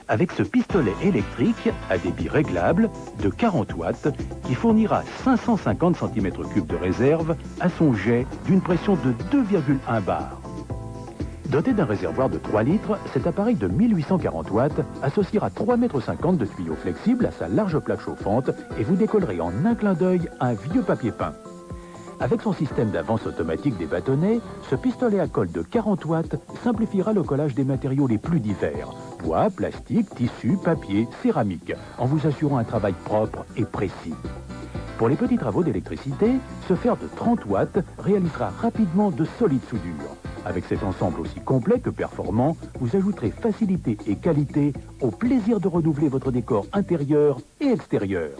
avec ce pistolet électrique à débit réglable de 40 watts qui fournira 550 cm3 de réserve à son jet d'une pression de 2,1 bar. Doté d'un réservoir de 3 litres, cet appareil de 1840 watts associera 3,50 m de tuyaux flexibles à sa large plaque chauffante et vous décollerez en un clin d'œil un vieux papier peint. Avec son système d'avance automatique des bâtonnets, ce pistolet à colle de 40 watts simplifiera le collage des matériaux les plus divers. Bois, plastique, tissu, papier, céramique, en vous assurant un travail propre et précis. Pour les petits travaux d'électricité, ce fer de 30 watts réalisera rapidement de solides soudures. Avec cet ensemble aussi complet que performant, vous ajouterez facilité et qualité au plaisir de renouveler votre décor intérieur et extérieur.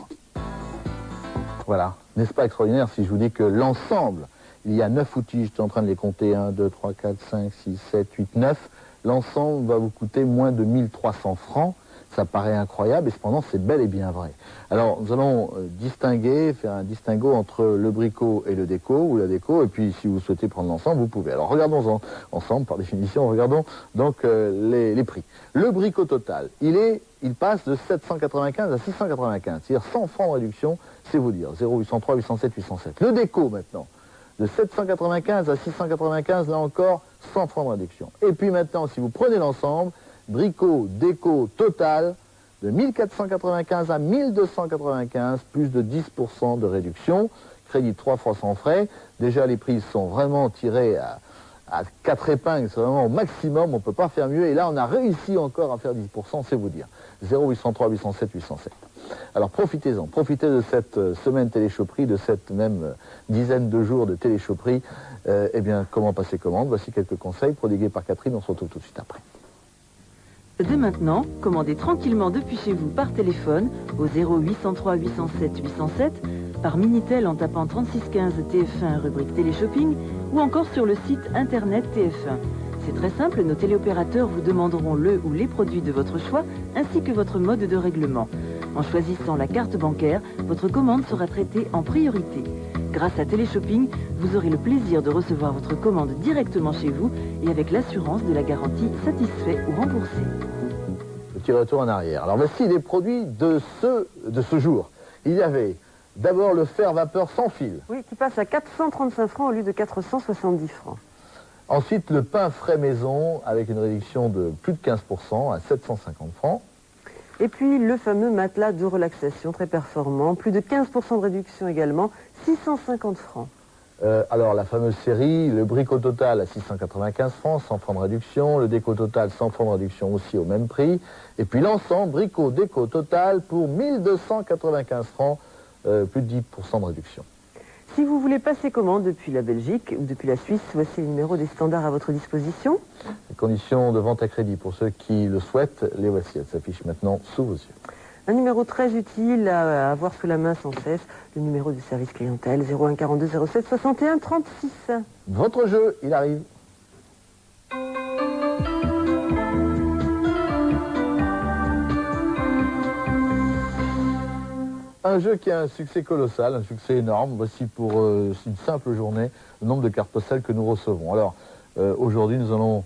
Voilà, n'est-ce pas extraordinaire si je vous dis que l'ensemble, il y a 9 outils, je suis en train de les compter, 1, 2, 3, 4, 5, 6, 7, 8, 9. L'ensemble va vous coûter moins de 1300 francs. Ça paraît incroyable et cependant c'est bel et bien vrai. Alors nous allons faire un distinguo entre le bricot et le déco ou la déco, et puis si vous souhaitez prendre l'ensemble, vous pouvez. Alors regardons ensemble, par définition, regardons donc les prix. Le bricot total, il passe de 795 à 695, c'est-à-dire 100 francs de réduction, c'est vous dire, 0, 803, 807, 807. Le déco maintenant, de 795 à 695, là encore, 100 francs de réduction. Et puis maintenant, si vous prenez l'ensemble, bricot, déco, total, de 1495 à 1295, plus de 10% de réduction, crédit 3 fois sans frais. Déjà, les prix sont vraiment tirés à 4 épingles, c'est vraiment au maximum, on ne peut pas faire mieux. Et là, on a réussi encore à faire 10%, c'est vous dire. 0, 803, 807, 807. Alors profitez-en, profitez de cette semaine téléchoperie, de cette même dizaine de jours de téléchoperie. Eh bien, comment passer commande? Voici quelques conseils prodigués par Catherine, on se retrouve tout de suite après. Dès maintenant, commandez tranquillement depuis chez vous par téléphone au 0803 807 807, par Minitel en tapant 3615 TF1 rubrique téléshopping ou encore sur le site internet TF1. C'est très simple, nos téléopérateurs vous demanderont le ou les produits de votre choix ainsi que votre mode de règlement. En choisissant la carte bancaire, votre commande sera traitée en priorité. Grâce à Téléshopping, vous aurez le plaisir de recevoir votre commande directement chez vous et avec l'assurance de la garantie satisfait ou remboursé. Petit retour en arrière. Alors voici les produits de ce jour. Il y avait d'abord le fer vapeur sans fil. Oui, qui passe à 435 francs au lieu de 470 francs. Ensuite, le pain frais maison avec une réduction de plus de 15% à 750 francs. Et puis le fameux matelas de relaxation très performant, plus de 15% de réduction également, 650 francs. Alors la fameuse série, le bricot total à 695 francs, 100 francs de réduction, le déco total 100 francs de réduction aussi au même prix, et puis l'ensemble bricot déco total pour 1295 francs, plus de 10% de réduction. Si vous voulez passer commande depuis la Belgique ou depuis la Suisse, voici le numéro des standards à votre disposition. Les conditions de vente à crédit pour ceux qui le souhaitent, les voici, elles s'affichent maintenant sous vos yeux. Un numéro très utile à avoir sous la main sans cesse, le numéro du service clientèle 01 42 07 61 36. Votre jeu, il arrive. Un jeu qui a un succès colossal, un succès énorme. Voici pour une simple journée le nombre de cartes postales que nous recevons. Alors, aujourd'hui, nous allons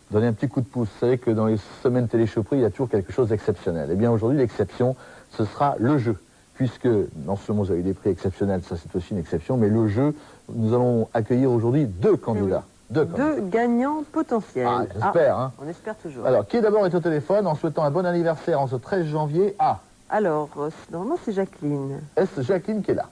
donner un petit coup de pouce. Vous savez que dans les semaines téléchoperie, il y a toujours quelque chose d'exceptionnel. Eh bien, aujourd'hui, l'exception, ce sera le jeu. Puisque, non seulement vous avez des prix exceptionnels, ça c'est aussi une exception, mais le jeu, nous allons accueillir aujourd'hui 2 candidats. Deux gagnants potentiels. Ah, j'espère. Hein. On espère toujours. Alors, qui d'abord est au téléphone en souhaitant un bon anniversaire en ce 13 janvier à... Alors, normalement c'est Jacqueline. Est-ce Jacqueline qui est là?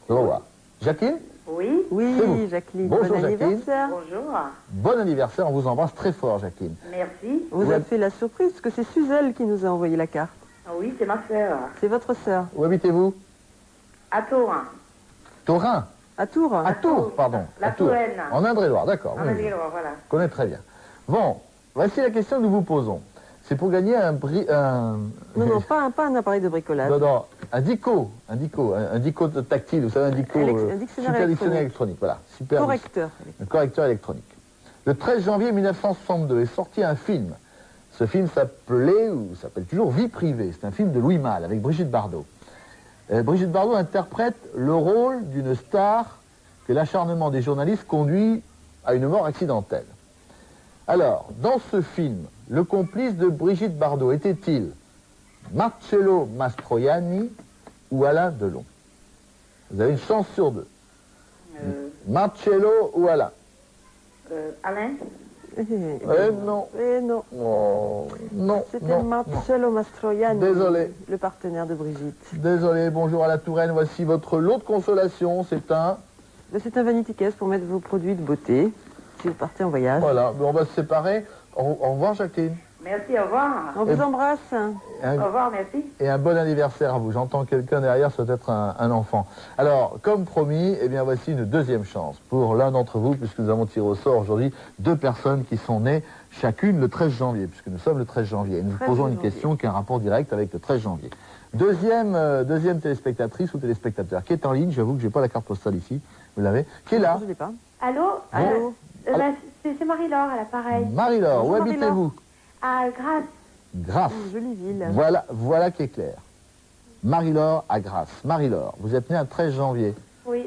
On va voir. Jacqueline? Oui. Oui, Jacqueline. Bonjour, bon Jacqueline. anniversaire. Bonjour. Bon anniversaire, on vous embrasse très fort, Jacqueline. Merci. On vous a fait la surprise parce que c'est Suzelle qui nous a envoyé la carte. Ah oui, c'est ma sœur. C'est votre sœur. Où habitez-vous? À Tours. Taurin. À Tours. À Tours, pardon. La à Tours. Touraine. En Indre-et-Loire, d'accord. En Indre-et-Loire, voilà. Je connais très bien. Bon, voici la question que nous vous posons. C'est pour gagner Non, pas un appareil de bricolage. Non, un dico tactile, vous savez, un dico Un dictionnaire super dictionnaire électronique, voilà. Super Correcteur. Un correcteur électronique. Le 13 janvier 1962 est sorti un film. Ce film s'appelait, ou s'appelle toujours, Vie privée. C'est un film de Louis Malle avec Brigitte Bardot. Brigitte Bardot interprète le rôle d'une star que l'acharnement des journalistes conduit à une mort accidentelle. Alors, dans ce film, le complice de Brigitte Bardot était-il Marcello Mastroianni ou Alain Delon? Vous avez une chance sur deux. Marcello ou Alain? Alain? Non. Non. Oh, non. C'était Marcello Mastroianni, Désolé. le partenaire de Brigitte. Désolé, bonjour à la Touraine. Voici votre lot de consolation. C'est un... C'est un vanity case pour mettre vos produits de beauté si vous partez en voyage. Voilà, on va se séparer. Au revoir, Jacqueline. Merci, au revoir. On vous embrasse. Au revoir, merci. Et un bon anniversaire à vous. J'entends quelqu'un derrière, ça doit être un enfant. Alors, comme promis, eh bien voici une deuxième chance pour l'un d'entre vous, puisque nous avons tiré au sort aujourd'hui 2 personnes qui sont nées chacune le 13 janvier, puisque nous sommes le 13 janvier. Et nous posons une question qui a un rapport direct avec le 13 janvier. Deuxième téléspectatrice ou téléspectateur qui est en ligne. J'avoue que j'ai pas la carte postale ici. Vous l'avez? Qui est là? Je l'ai pas. Allô? Allô? C'est Marie-Laure à l'appareil. Marie-Laure, où Bonjour, habitez-vous? À Grasse. Grasse. Jolie ville. Voilà qui est clair. Marie-Laure à Grasse. Marie-Laure, vous êtes née un 13 janvier. Oui.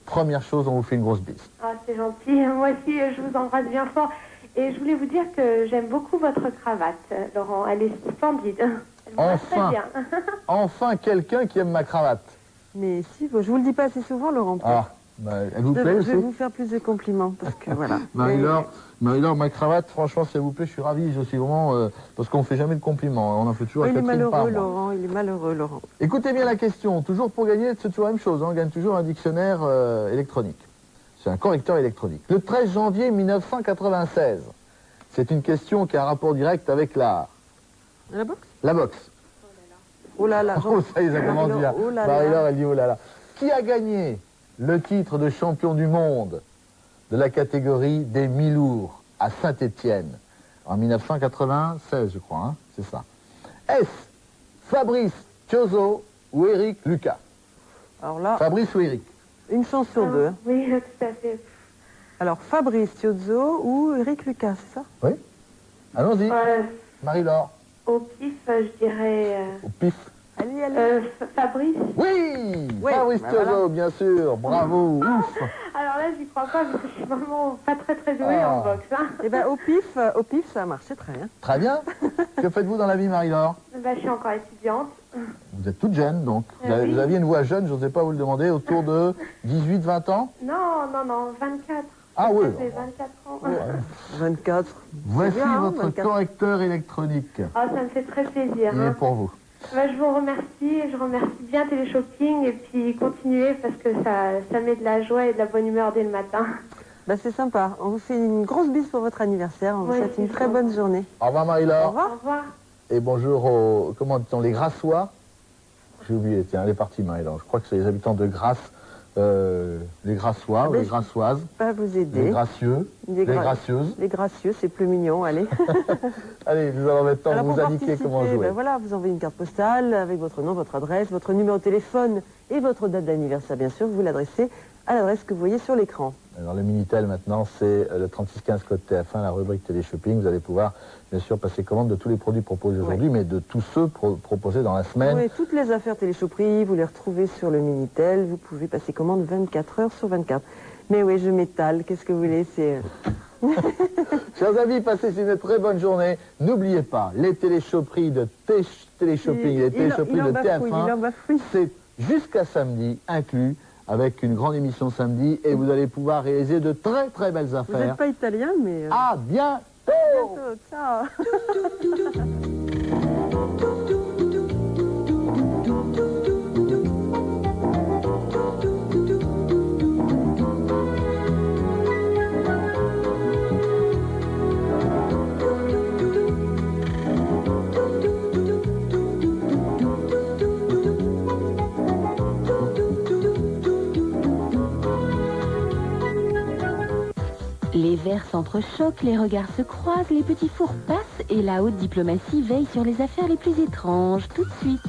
Première chose, on vous fait une grosse bise. Ah, c'est gentil. Moi aussi, je vous embrasse bien fort. Et je voulais vous dire que j'aime beaucoup votre cravate, Laurent. Elle est splendide. Elle vous va Enfin. très bien. Enfin, quelqu'un qui aime ma cravate. Mais si, je vous le dis pas assez souvent, Laurent. Ah, elle vous plaît Je aussi? vais vous faire plus de compliments parce que voilà. Marie-Laure, ma cravate, franchement, s'il vous plaît, je suis ravi. Je suis vraiment... parce qu'on ne fait jamais de compliments. On en fait toujours à Il est Catherine par malheureux, mois. Laurent. Il est malheureux, Laurent. Écoutez bien la question. Toujours pour gagner, c'est toujours la même chose. On gagne toujours un dictionnaire électronique. C'est un correcteur électronique. Le 13 janvier 1996. C'est une question qui a un rapport direct avec l'art. La boxe? La boxe. Oh là là. Oh, ça y est, ça commence bien. Oh là là. Marie-Laure, elle dit oh là là. Qui a gagné le titre de champion du monde de la catégorie des mi-lourds à Saint-Étienne en 1996, je crois, hein, c'est ça. Est-ce Fabrice Thiozot ou Éric Lucas? Alors là, Fabrice ou Éric? une chance sur deux. Hein. Oui, tout à fait. Alors, Fabrice Thiozot ou Éric Lucas, c'est ça? Oui. Allons-y, Marie-Laure. Au pif, je dirais... Au pif. Allez, allez. Fabrice. Oui, Oui, Fabrice bah Thiozot, voilà. bien sûr. Bravo, ouf. Alors là, j'y crois pas parce que je suis vraiment pas très douée en boxe. Hein. Eh ben, au pif, ça a marché très bien. Très bien. Que faites-vous dans la vie, Marie-Laure? Je suis encore étudiante. Vous êtes toute jeune, donc. Oui. Vous aviez une voix jeune, je n'osais pas vous le demander, autour de 18-20 ans? Non, 24. Ah oui. J'ai 24 ans. 24. Voici bien, hein, votre 24. correcteur électronique. Ah, ça me fait très plaisir. Il est Hein. pour vous. Je vous remercie, je remercie bien Téléshopping et puis continuez parce que ça met de la joie et de la bonne humeur dès le matin. Bah, c'est sympa. On vous fait une grosse bise pour votre anniversaire. On vous Oui, souhaite une c'est très sympa. bonne journée. Au revoir Au Marie-Laure. Au revoir. revoir. Et bonjour aux, comment dit-on, les Grassois. J'ai oublié, tiens, elle est partie Marie-Laure. Je crois que c'est les habitants de Grasse, les Grassois, Ah ou ben, les Grassoises, Pas vous les aider. Gracieux, les Gracieuses. Les gracieux, c'est plus mignon, allez. Allez, nous allons maintenant Alors, vous pour indiquer comment participer, jouer. ben voilà, vous envoyez une carte postale avec votre nom, votre adresse, votre numéro de téléphone et votre date d'anniversaire, bien sûr. Vous l'adressez à l'adresse que vous voyez sur l'écran. Alors le Minitel maintenant, c'est le 3615 code TF1, la rubrique téléshopping. Vous allez pouvoir, bien sûr, passer commande de tous les produits proposés aujourd'hui, mais de tous ceux proposés dans la semaine. Oui, toutes les affaires Téléchoperie, vous les retrouvez sur le Minitel. Vous pouvez passer commande 24 heures sur 24. Mais oui, je m'étale. Qu'est-ce que vous voulez, c'est... Chers amis, passez une très bonne journée. N'oubliez pas, les téléchoperies de Téléshopping et les téléchoperies de TF1, c'est jusqu'à samedi inclus, avec une grande émission samedi, et vous allez pouvoir réaliser de très très belles Vous affaires. n'êtes pas italien, mais... À bientôt. bientôt, ciao. Les verres s'entrechoquent, les regards se croisent, les petits fours passent et la haute diplomatie veille sur les affaires les plus étranges. Tout de suite.